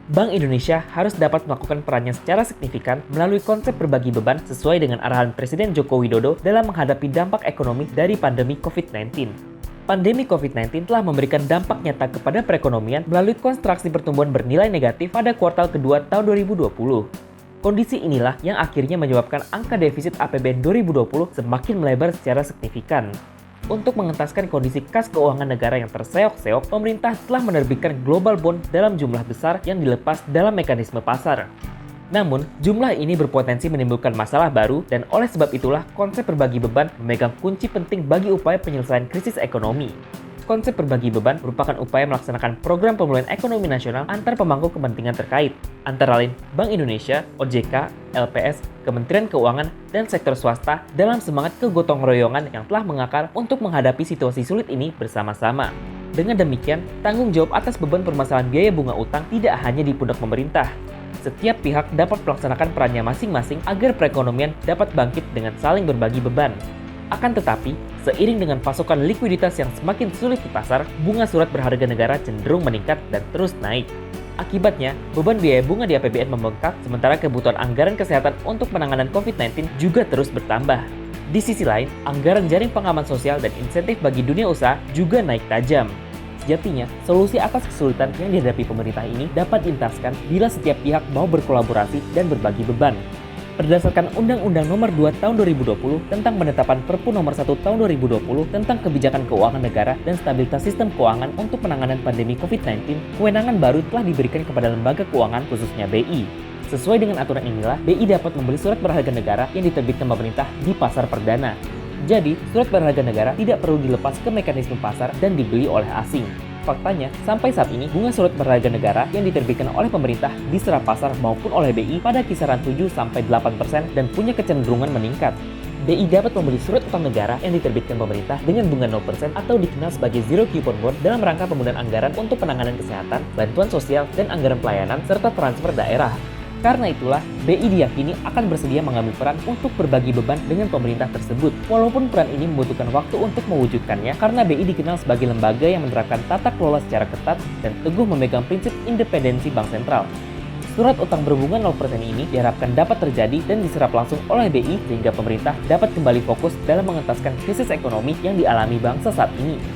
Bank Indonesia harus dapat melakukan perannya secara signifikan melalui konsep berbagi beban sesuai dengan arahan Presiden Joko Widodo dalam menghadapi dampak ekonomi dari pandemi COVID-19. Pandemi COVID-19 telah memberikan dampak nyata kepada perekonomian melalui kontraksi pertumbuhan bernilai negatif pada kuartal kedua tahun 2020. Kondisi inilah yang akhirnya menyebabkan angka defisit APBN 2020 semakin melebar secara signifikan. Untuk mengentaskan kondisi kas keuangan negara yang terseok-seok, pemerintah telah menerbitkan global bond dalam jumlah besar yang dilepas dalam mekanisme pasar. Namun, jumlah ini berpotensi menimbulkan masalah baru dan oleh sebab itulah konsep berbagi beban memegang kunci penting bagi upaya penyelesaian krisis ekonomi. Konsep berbagi beban merupakan upaya melaksanakan program pemulihan ekonomi nasional antar pemangku kepentingan terkait, antara lain Bank Indonesia, OJK, LPS, Kementerian Keuangan, dan sektor swasta dalam semangat kegotong royongan yang telah mengakar untuk menghadapi situasi sulit ini bersama-sama. Dengan demikian, tanggung jawab atas beban permasalahan biaya bunga utang tidak hanya di pundak pemerintah. Setiap pihak dapat melaksanakan perannya masing-masing agar perekonomian dapat bangkit dengan saling berbagi beban. Akan tetapi, seiring dengan pasokan likuiditas yang semakin sulit di pasar, bunga surat berharga negara cenderung meningkat dan terus naik. Akibatnya, beban biaya bunga di APBN membengkak, sementara kebutuhan anggaran kesehatan untuk penanganan COVID-19 juga terus bertambah. Di sisi lain, anggaran jaring pengaman sosial dan insentif bagi dunia usaha juga naik tajam. Sejatinya, solusi atas kesulitan yang dihadapi pemerintah ini dapat dientaskan bila setiap pihak mau berkolaborasi dan berbagi beban. Berdasarkan Undang-Undang Nomor 2 Tahun 2020 tentang penetapan Perpu Nomor 1 Tahun 2020 tentang kebijakan keuangan negara dan stabilitas sistem keuangan untuk penanganan pandemi COVID-19, kewenangan baru telah diberikan kepada lembaga keuangan khususnya BI. Sesuai dengan aturan inilah, BI dapat membeli surat berharga negara yang diterbitkan pemerintah di pasar perdana. Jadi, surat berharga negara tidak perlu dilepas ke mekanisme pasar dan dibeli oleh asing. Faktanya, sampai saat ini bunga surat berharga negara yang diterbitkan oleh pemerintah diserap pasar maupun oleh BI pada kisaran 7-8% dan punya kecenderungan meningkat. BI dapat membeli surat utang negara yang diterbitkan pemerintah dengan bunga 0% atau dikenal sebagai zero coupon bond dalam rangka penggunaan anggaran untuk penanganan kesehatan, bantuan sosial, dan anggaran pelayanan serta transfer daerah. Karena itulah, BI diyakini akan bersedia mengambil peran untuk berbagi beban dengan pemerintah tersebut. Walaupun peran ini membutuhkan waktu untuk mewujudkannya, karena BI dikenal sebagai lembaga yang menerapkan tata kelola secara ketat dan teguh memegang prinsip independensi bank sentral. Surat utang berbunga 0% ini diharapkan dapat terjadi dan diserap langsung oleh BI sehingga pemerintah dapat kembali fokus dalam mengentaskan krisis ekonomi yang dialami bangsa saat ini.